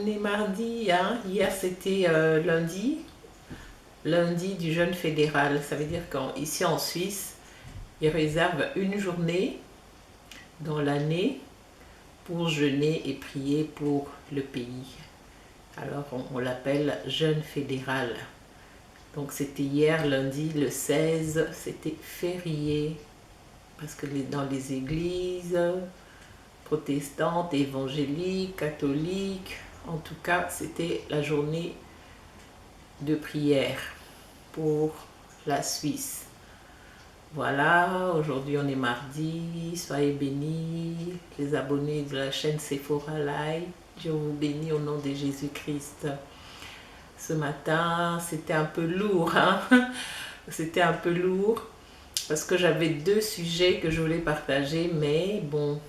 on est mardi, hein. Hier c'était lundi, lundi du jeûne fédéral. Ça veut dire qu'ici en Suisse, ils réservent une journée dans l'année pour jeûner et prier pour le pays. Alors on l'appelle jeûne fédéral. Donc c'était hier, lundi, le 16, c'était férié. Parce que dans les églises protestantes, évangéliques, catholiques, en tout cas, c'était la journée de prière pour la Suisse. Voilà, aujourd'hui on est mardi, soyez bénis, les abonnés de la chaîne Sephora Live. Je vous bénis au nom de Jésus-Christ. Ce matin, c'était un peu lourd, hein? C'était un peu lourd parce que j'avais deux sujets que je voulais partager, mais bon,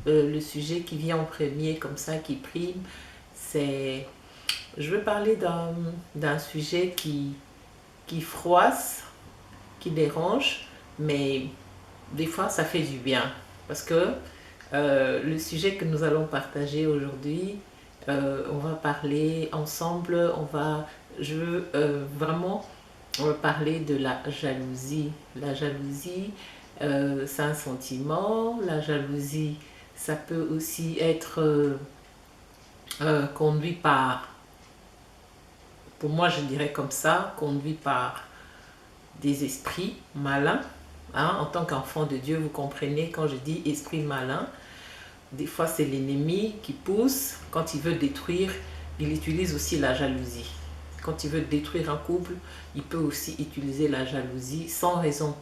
le sujet qui vient en premier, comme ça, qui prime, c'est... Je veux parler d'un sujet qui froisse, qui dérange, mais des fois, ça fait du bien. Parce que le sujet que nous allons partager aujourd'hui, on va parler ensemble, je veux vraiment parler de la jalousie. La jalousie, c'est un sentiment. La jalousie, ça peut aussi être conduit par, pour moi je dirais comme ça, conduit par des esprits malins. Hein? En tant qu'enfant de Dieu, vous comprenez quand je dis esprit malin. Des fois, c'est l'ennemi qui pousse. Quand il veut détruire, il utilise aussi la jalousie. Quand il veut détruire un couple, il peut aussi utiliser la jalousie sans raison.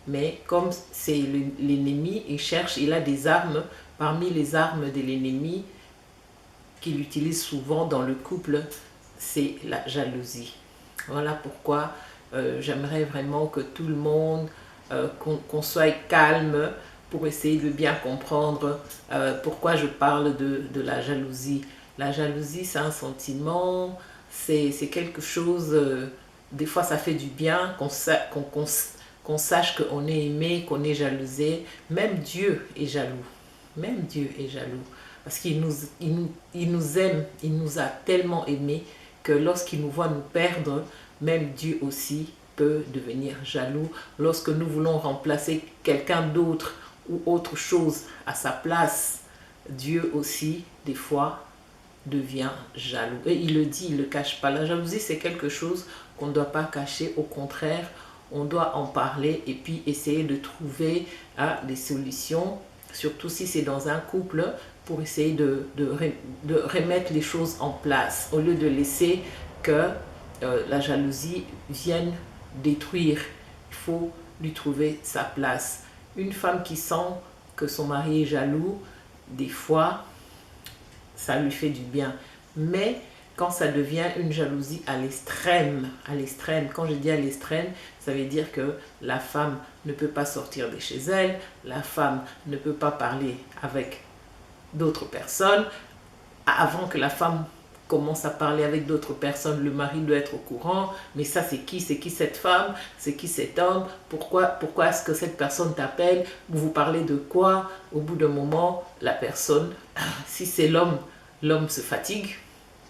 Mais comme c'est l'ennemi, il a des armes. Parmi les armes de l'ennemi qu'il utilise souvent dans le couple, c'est la jalousie. Voilà pourquoi j'aimerais vraiment que tout le monde, qu'on soit calme pour essayer de bien comprendre pourquoi je parle de la jalousie. La jalousie, c'est un sentiment, c'est quelque chose, des fois ça fait du bien qu'on sache qu'on est aimé, qu'on est jalousé. Même Dieu est jaloux. Même Dieu est jaloux. Parce il nous aime, il nous a tellement aimés que lorsqu'il nous voit nous perdre, même Dieu aussi peut devenir jaloux. Lorsque nous voulons remplacer quelqu'un d'autre ou autre chose à sa place, Dieu aussi, des fois, devient jaloux. Et il le dit, il ne le cache pas. La jalousie, c'est quelque chose qu'on ne doit pas cacher. Au contraire, on doit en parler et puis essayer de trouver des solutions, surtout si c'est dans un couple, pour essayer de remettre les choses en place, au lieu de laisser que la jalousie vienne détruire. Il faut lui trouver sa place. Une femme qui sent que son mari est jaloux, des fois, ça lui fait du bien. Mais quand ça devient une jalousie à l'extrême, quand je dis à l'extrême, ça veut dire que la femme ne peut pas sortir de chez elle, la femme ne peut pas parler avec d'autres personnes. Avant que la femme commence à parler avec d'autres personnes, le mari doit être au courant. Mais ça, c'est qui cette femme? C'est qui cet homme? Pourquoi est-ce que cette personne t'appelle? Vous parlez de quoi? Au bout d'un moment, la personne, si c'est l'homme, l'homme se fatigue.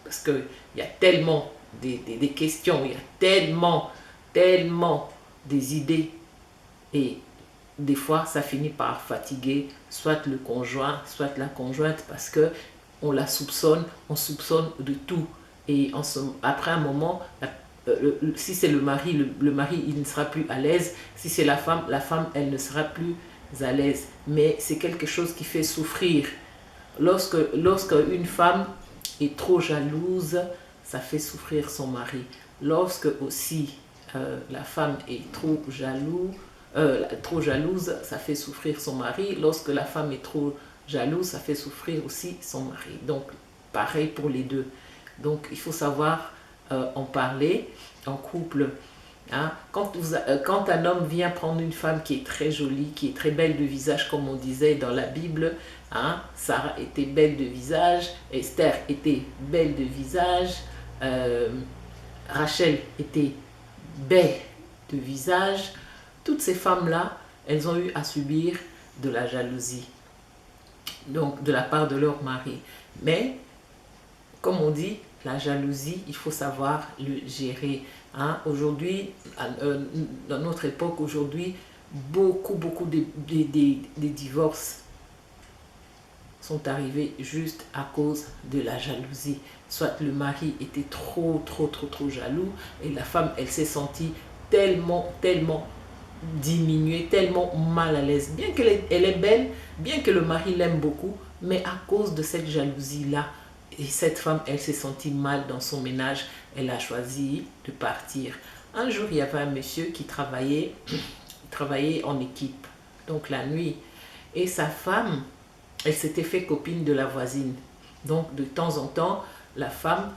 Parce qu'il y a tellement des questions, il y a tellement des idées. Et des fois, ça finit par fatiguer soit le conjoint, soit la conjointe, parce que on soupçonne de tout. Et après un moment, si c'est le mari, le mari, il ne sera plus à l'aise. Si c'est la femme, elle ne sera plus à l'aise. Mais c'est quelque chose qui fait souffrir. Lorsque une femme est trop jalouse, ça fait souffrir son mari. Lorsque aussi la femme est trop jalouse, ça fait souffrir son mari. Lorsque la femme est trop jalouse, ça fait souffrir aussi son mari. Donc, pareil pour les deux. Donc, il faut savoir en parler en couple. Hein? Quand un homme vient prendre une femme qui est très jolie, qui est très belle de visage, comme on disait dans la Bible, hein? Sarah était belle de visage, Esther était belle de visage, Rachel était belle de visage. Toutes ces femmes-là, elles ont eu à subir de la jalousie, donc de la part de leur mari. Mais comme on dit, la jalousie, il faut savoir le gérer. Hein. Aujourd'hui, dans notre époque, aujourd'hui, beaucoup de divorces sont arrivés juste à cause de la jalousie. Soit le mari était trop jaloux et la femme, elle s'est sentie tellement diminuée, tellement mal à l'aise. Bien qu'elle elle est belle, bien que le mari l'aime beaucoup, mais à cause de cette jalousie-là, et cette femme, elle s'est sentie mal dans son ménage, elle a choisi de partir. Un jour, il y avait un monsieur qui travaillait en équipe, donc la nuit, et sa femme, elle s'était fait copine de la voisine. Donc de temps en temps, la femme,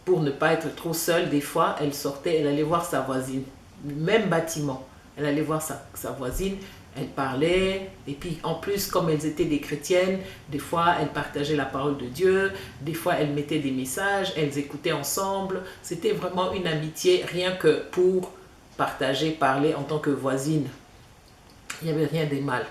pour ne pas être trop seule, des fois, elle sortait, elle allait voir sa voisine, même bâtiment. Elle allait voir sa voisine, elle parlait, et puis en plus, comme elles étaient des chrétiennes, des fois, elles partageaient la parole de Dieu, des fois, elles mettaient des messages, elles écoutaient ensemble. C'était vraiment une amitié, rien que pour partager, parler en tant que voisine. Il n'y avait rien de mal.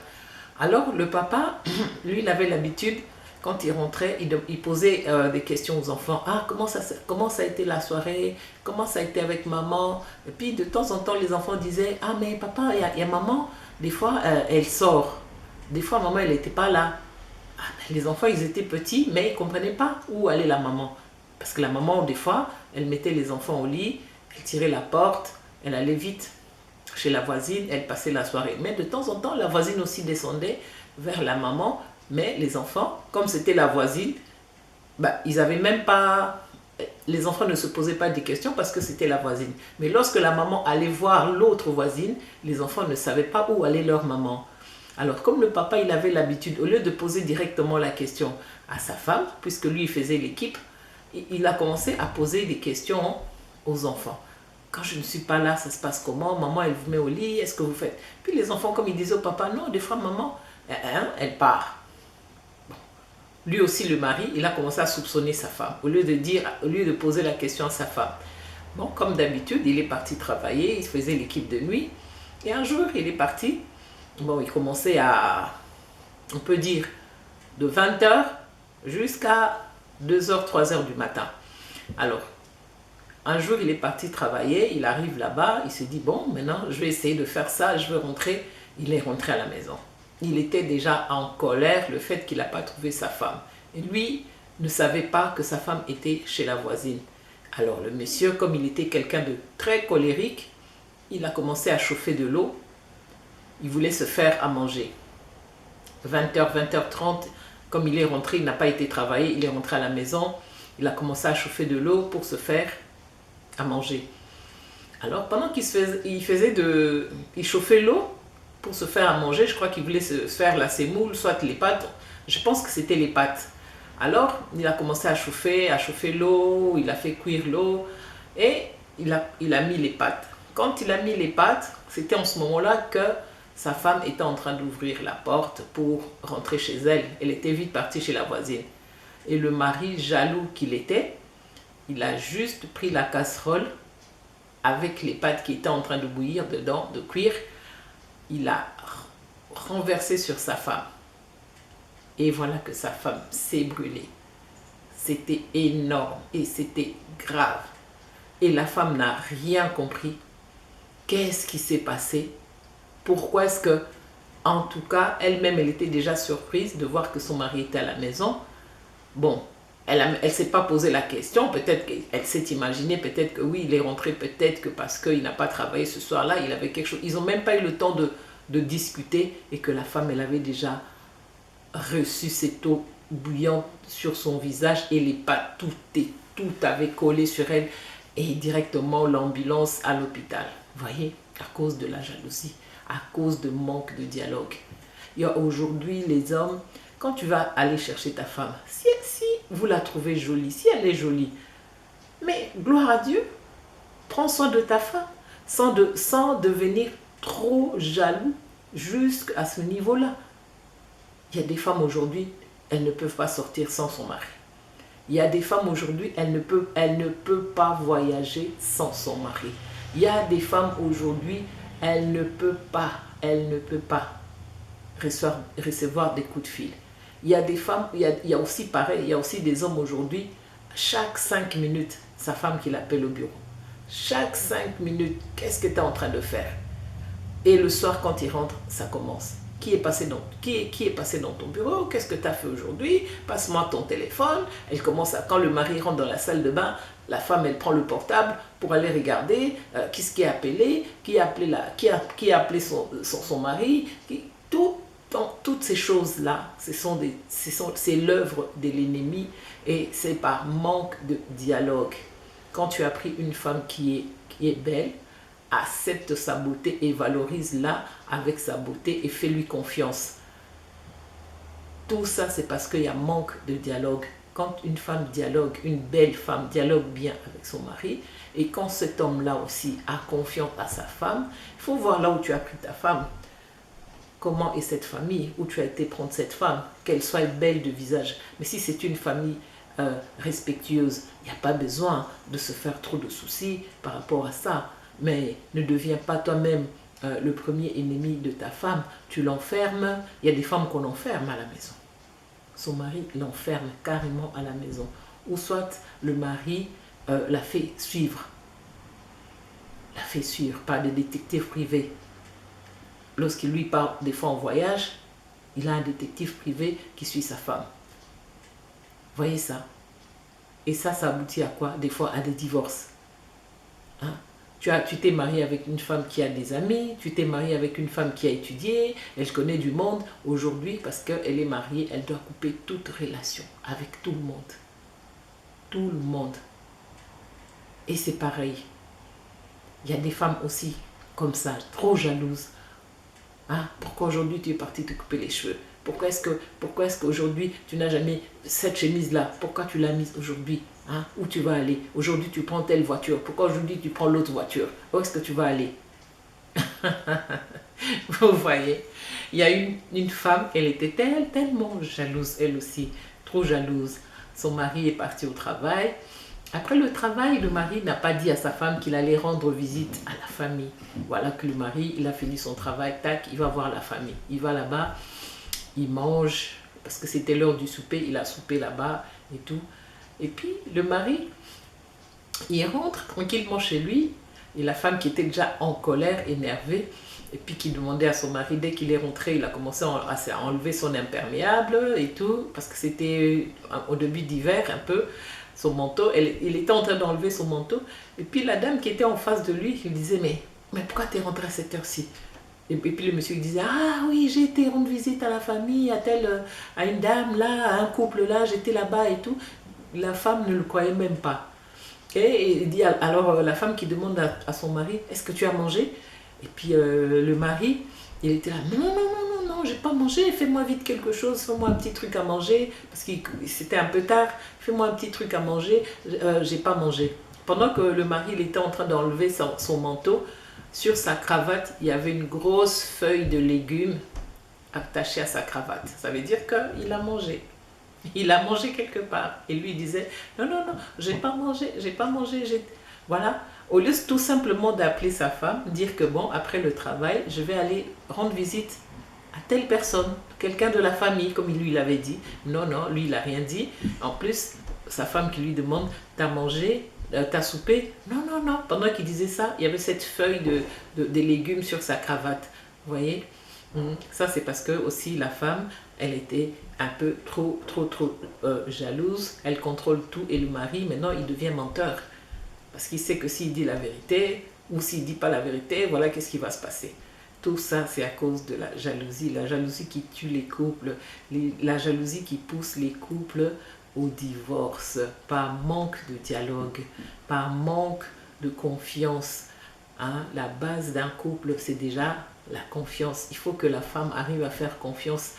Alors, le papa, lui, il avait l'habitude, quand il rentrait, il posait des questions aux enfants. Ah, comment ça a été la soirée? Comment ça a été avec maman? Et puis, de temps en temps, les enfants disaient, ah, mais papa, il y a maman. Des fois, elle sort. Des fois, maman, elle n'était pas là. Ah, les enfants, ils étaient petits, mais ils ne comprenaient pas où allait la maman. Parce que la maman, des fois, elle mettait les enfants au lit, elle tirait la porte, elle allait vite chez la voisine, elle passait la soirée. Mais de temps en temps, la voisine aussi descendait vers la maman. Mais les enfants, comme c'était la voisine, ils avaient même pas... Les enfants ne se posaient pas des questions parce que c'était la voisine. Mais lorsque la maman allait voir l'autre voisine, les enfants ne savaient pas où allait leur maman. Alors, comme le papa, il avait l'habitude, au lieu de poser directement la question à sa femme, puisque lui, il faisait l'équipe, il a commencé à poser des questions aux enfants. Quand je ne suis pas là, ça se passe comment? Maman, elle vous met au lit, est-ce que vous faites? Puis les enfants, comme ils disaient au papa, non, des fois, maman, elle part. Lui aussi, le mari, il a commencé à soupçonner sa femme, au lieu de poser la question à sa femme. Bon, comme d'habitude, il est parti travailler, il faisait l'équipe de nuit, et un jour, il est parti, bon, il commençait à, on peut dire, de 20h jusqu'à 2h, 3h du matin. Alors, un jour, il est parti travailler, il arrive là-bas, il se dit, bon, maintenant, je vais essayer de faire ça, je vais rentrer. Il est rentré à la maison. Il était déjà en colère, le fait qu'il n'a pas trouvé sa femme. Et lui ne savait pas que sa femme était chez la voisine. Alors le monsieur, comme il était quelqu'un de très colérique, il a commencé à chauffer de l'eau. Il voulait se faire à manger. 20h, 20h30, comme il est rentré, il n'a pas été travailler, il est rentré à la maison. Il a commencé à chauffer de l'eau pour se faire à manger. Alors pendant qu'il chauffait l'eau pour se faire à manger, je crois qu'il voulait se faire la semoule, soit les pâtes. Je pense que c'était les pâtes. Alors il a commencé à chauffer l'eau, il a fait cuire l'eau et il a mis les pâtes. Quand il a mis les pâtes, c'était en ce moment-là que sa femme était en train d'ouvrir la porte pour rentrer chez elle. Elle était vite partie chez la voisine. Et le mari, jaloux qu'il était, il a juste pris la casserole avec les pâtes qui étaient en train de bouillir dedans, de cuire. Il a renversé sur sa femme. Et voilà que sa femme s'est brûlée. C'était énorme et c'était grave. Et la femme n'a rien compris. Qu'est-ce qui s'est passé? Pourquoi est-ce que, en tout cas, elle-même, elle était déjà surprise de voir que son mari était à la maison. Bon, elle ne s'est pas posé la question. Peut-être qu'elle s'est imaginée, peut-être que oui, il est rentré, peut-être que parce qu'il n'a pas travaillé ce soir-là, il avait quelque chose. Ils n'ont même pas eu le temps de discuter et que la femme, elle avait déjà reçu cette eau bouillante sur son visage et les pâtes, tout avait collé sur elle et directement l'ambulance à l'hôpital. Vous voyez, à cause de la jalousie, à cause de manque de dialogue. Il y a aujourd'hui les hommes, quand tu vas aller chercher ta femme, si vous la trouvez jolie, si elle est jolie, mais gloire à Dieu, prends soin de ta femme sans devenir trop jaloux jusqu'à ce niveau-là. Il y a des femmes aujourd'hui, elles ne peuvent pas sortir sans son mari. Il y a des femmes aujourd'hui, elles ne peuvent pas voyager sans son mari. Il y a des femmes aujourd'hui, elles ne peuvent pas recevoir des coups de fil. Il y a des femmes, il y a aussi pareil, il y a aussi des hommes aujourd'hui, chaque 5 minutes, sa femme qui l'appelle au bureau. Chaque 5 minutes, qu'est-ce que tu es en train de faire? Et le soir, quand il rentre, ça commence. Qui est passé dans ton bureau? Qu'est-ce que tu as fait aujourd'hui? Passe-moi ton téléphone. Elle commence à, quand le mari rentre dans la salle de bain, la femme, elle prend le portable pour aller regarder qu'est-ce qui est appelé, qui a appelé son mari. Toutes ces choses-là, c'est l'œuvre de l'ennemi et c'est par manque de dialogue. Quand tu as pris une femme qui est belle, accepte sa beauté et valorise-la avec sa beauté et fais-lui confiance. Tout ça, c'est parce qu'il y a manque de dialogue. Quand une femme dialogue, une belle femme dialogue bien avec son mari, et quand cet homme-là aussi a confiance à sa femme, il faut voir là où tu as pris ta femme. Comment est cette famille, où tu as été prendre cette femme, qu'elle soit belle de visage. Mais si c'est une famille respectueuse, il n'y a pas besoin de se faire trop de soucis par rapport à ça. Mais ne deviens pas toi-même le premier ennemi de ta femme. Tu l'enfermes. Il y a des femmes qu'on enferme à la maison. Son mari l'enferme carrément à la maison. Ou soit le mari la fait suivre. La fait suivre par des détectives privés. Lorsqu'il lui part des fois en voyage, il a un détective privé qui suit sa femme. Voyez ça? Et ça aboutit à quoi? Des fois à des divorces. Hein? Tu t'es marié avec une femme qui a des amis, tu t'es marié avec une femme qui a étudié, elle connaît du monde. Aujourd'hui, parce qu'elle est mariée, elle doit couper toute relation avec tout le monde. Tout le monde. Et c'est pareil. Il y a des femmes aussi comme ça, trop jalouses. Hein? Pourquoi aujourd'hui tu es parti te couper les cheveux? Pourquoi est-ce qu'aujourd'hui tu n'as jamais cette chemise-là? Pourquoi tu l'as mise aujourd'hui? Hein? Où tu vas aller? Aujourd'hui tu prends telle voiture. Pourquoi aujourd'hui tu prends l'autre voiture? Où est-ce que tu vas aller? Vous voyez, il y a une femme, elle était tellement jalouse, elle aussi, trop jalouse. Son mari est parti au travail. Après le travail, le mari n'a pas dit à sa femme qu'il allait rendre visite à la famille. Voilà que le mari, il a fini son travail, tac, il va voir la famille. Il va là-bas, il mange, parce que c'était l'heure du souper, il a soupé là-bas et tout. Et puis le mari, il rentre tranquillement chez lui, et la femme qui était déjà en colère, énervée, et puis qui demandait à son mari, dès qu'il est rentré, il a commencé à enlever son imperméable et tout, parce que c'était au début d'hiver un peu, son manteau, il était en train d'enlever son manteau, et puis la dame qui était en face de lui, lui disait, mais pourquoi tu es rentré à cette heure-ci? Et puis le monsieur il disait, ah oui, j'ai été rendre visite à la famille, à une dame là, à un couple là, j'étais là-bas et tout. La femme ne le croyait même pas. Et il dit, alors la femme qui demande à son mari, est-ce que tu as mangé? Et puis le mari, il était là, non, j'ai pas mangé, fais-moi vite quelque chose, fais-moi un petit truc à manger, parce que c'était un peu tard, fais-moi un petit truc à manger, j'ai pas mangé. Pendant que le mari il était en train d'enlever son manteau, sur sa cravate, il y avait une grosse feuille de légumes attachée à sa cravate. Ça veut dire qu'il a mangé. Il a mangé quelque part. Et lui disait, non, j'ai pas mangé. Voilà. Au lieu tout simplement d'appeler sa femme, dire que bon, après le travail, je vais aller rendre visite à telle personne, quelqu'un de la famille, comme il lui l'avait dit. Non, lui, il n'a rien dit. En plus, sa femme qui lui demande, t'as mangé? T'as soupé? Non. Pendant qu'il disait ça, il y avait cette feuille de légumes sur sa cravate. Vous voyez? Ça, c'est parce que aussi la femme, elle était un peu trop jalouse. Elle contrôle tout. Et le mari, maintenant, il devient menteur. Parce qu'il sait que s'il dit la vérité, ou s'il ne dit pas la vérité, voilà qu'est-ce qui va se passer. Tout ça, c'est à cause de la jalousie qui tue les couples, la jalousie qui pousse les couples au divorce, par manque de dialogue, par manque de confiance. Hein? La base d'un couple, c'est déjà la confiance. Il faut que la femme arrive à faire confiance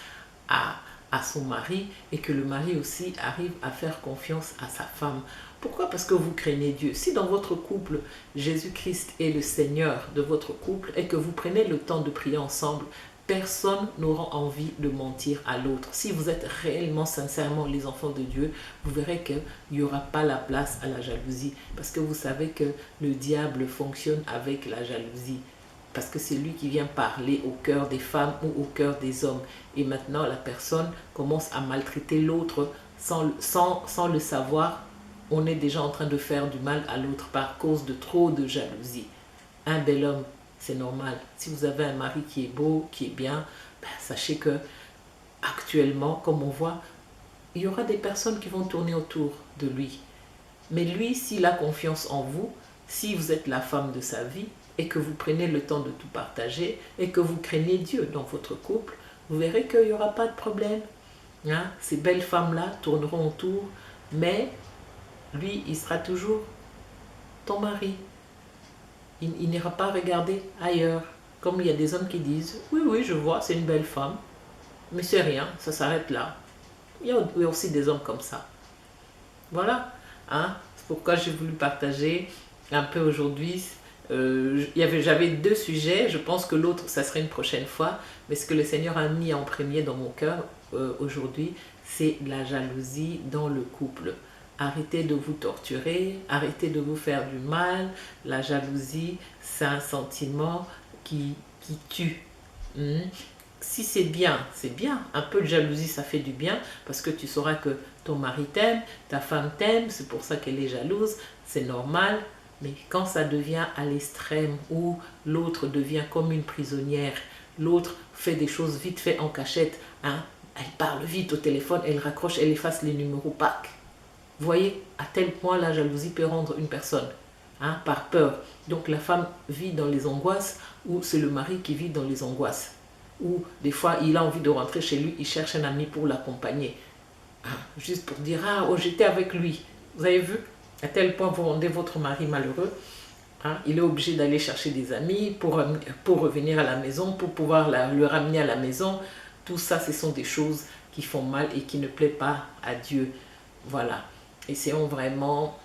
à son mari et que le mari aussi arrive à faire confiance à sa femme. Pourquoi? Parce que vous craignez Dieu. Si dans votre couple, Jésus-Christ est le Seigneur de votre couple et que vous prenez le temps de prier ensemble, personne n'aura envie de mentir à l'autre. Si vous êtes réellement, sincèrement les enfants de Dieu, vous verrez qu'il n'y aura pas la place à la jalousie. Parce que vous savez que le diable fonctionne avec la jalousie. Parce que c'est lui qui vient parler au cœur des femmes ou au cœur des hommes. Et maintenant, la personne commence à maltraiter l'autre sans le savoir. on est déjà en train de faire du mal à l'autre par cause de trop de jalousie. Un bel homme, c'est normal. Si vous avez un mari qui est beau, qui est bien, ben, sachez que actuellement, comme on voit, il y aura des personnes qui vont tourner autour de lui. Mais lui, s'il a confiance en vous, si vous êtes la femme de sa vie et que vous prenez le temps de tout partager et que vous craignez Dieu dans votre couple, vous verrez qu'il n'y aura pas de problème. Hein? Ces belles femmes-là tourneront autour, mais lui, il sera toujours ton mari. Il n'ira pas regarder ailleurs. Comme il y a des hommes qui disent, oui, oui, je vois, c'est une belle femme, mais c'est rien, ça s'arrête là. Il y a aussi des hommes comme ça. Voilà, hein? C'est pourquoi j'ai voulu partager un peu aujourd'hui. J'avais deux sujets, je pense que l'autre, ça serait une prochaine fois, mais ce que le Seigneur a mis en premier dans mon cœur aujourd'hui, c'est la jalousie dans le couple. Arrêtez de vous torturer, arrêtez de vous faire du mal. La jalousie, c'est un sentiment qui tue. Hmm. Si c'est bien, c'est bien. Un peu de jalousie, ça fait du bien parce que tu sauras que ton mari t'aime, ta femme t'aime, c'est pour ça qu'elle est jalouse, c'est normal. Mais quand ça devient à l'extrême où l'autre devient comme une prisonnière, l'autre fait des choses vite fait en cachette, hein, elle parle vite au téléphone, elle raccroche, elle efface les numéros, pack. Vous voyez, à tel point la jalousie peut rendre une personne, hein, par peur. Donc la femme vit dans les angoisses ou c'est le mari qui vit dans les angoisses. Ou des fois il a envie de rentrer chez lui, il cherche un ami pour l'accompagner. Hein, juste pour dire, ah, oh, j'étais avec lui. Vous avez vu, à tel point vous rendez votre mari malheureux. Hein, il est obligé d'aller chercher des amis pour revenir à la maison, pour pouvoir le ramener à la maison. Tout ça, ce sont des choses qui font mal et qui ne plaisent pas à Dieu. Voilà. Essayons vraiment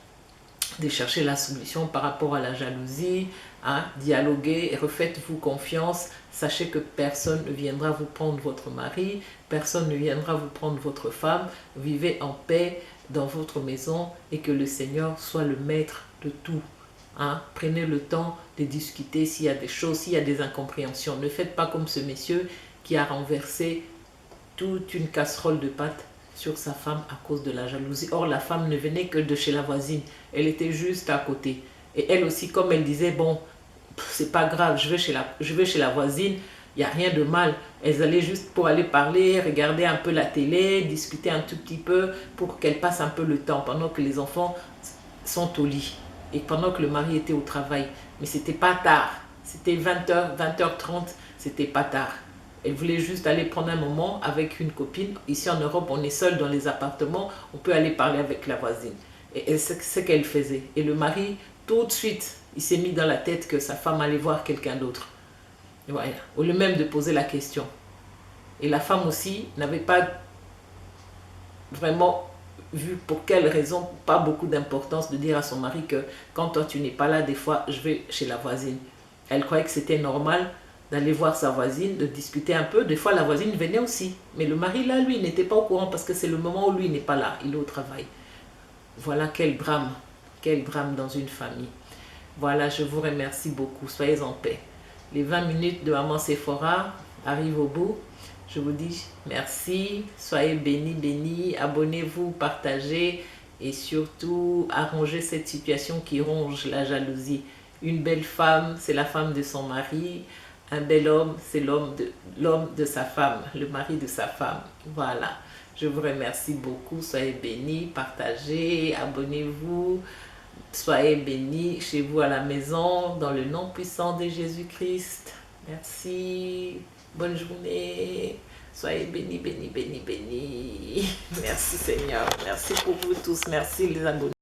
de chercher la solution par rapport à la jalousie, hein, dialoguer, refaites-vous confiance, sachez que personne ne viendra vous prendre votre mari, personne ne viendra vous prendre votre femme, vivez en paix dans votre maison et que le Seigneur soit le maître de tout. Hein. Prenez le temps de discuter s'il y a des choses, s'il y a des incompréhensions. Ne faites pas comme ce monsieur qui a renversé toute une casserole de pâtes sur sa femme à cause de la jalousie. Or, la femme ne venait que de chez la voisine. Elle était juste à côté. Et elle aussi, comme elle disait, bon, c'est pas grave, je vais chez la voisine, il n'y a rien de mal. Elles allaient juste pour aller parler, regarder un peu la télé, discuter un tout petit peu pour qu'elles passent un peu le temps pendant que les enfants sont au lit et pendant que le mari était au travail. Mais c'était pas tard. C'était 20h, 20h30, c'était pas tard. Elle voulait juste aller prendre un moment avec une copine. Ici en Europe, on est seul dans les appartements, on peut aller parler avec la voisine. Et c'est ce qu'elle faisait. Et le mari, tout de suite, il s'est mis dans la tête que sa femme allait voir quelqu'un d'autre. Voilà. Au lieu même de poser la question. Et la femme aussi n'avait pas vraiment vu pour quelle raison, pas beaucoup d'importance de dire à son mari que quand toi tu n'es pas là, des fois je vais chez la voisine. Elle croyait que c'était normal d'aller voir sa voisine, de discuter un peu. Des fois la voisine venait aussi. Mais le mari là, lui, n'était pas au courant parce que c'est le moment où lui n'est pas là, il est au travail. Voilà quel drame dans une famille. Voilà, je vous remercie beaucoup, soyez en paix. Les 20 minutes de Maman Sephora arrivent au bout. Je vous dis merci, soyez bénis, bénis, abonnez-vous, partagez et surtout arrangez cette situation qui ronge la jalousie. Une belle femme, c'est la femme de son mari. Un bel homme, c'est l'homme de sa femme, le mari de sa femme. Voilà. Je vous remercie beaucoup. Soyez bénis, partagez, abonnez-vous. Soyez bénis chez vous à la maison, dans le nom puissant de Jésus-Christ. Merci. Bonne journée. Soyez bénis, bénis, bénis, bénis. Merci Seigneur. Merci pour vous tous. Merci les abonnés.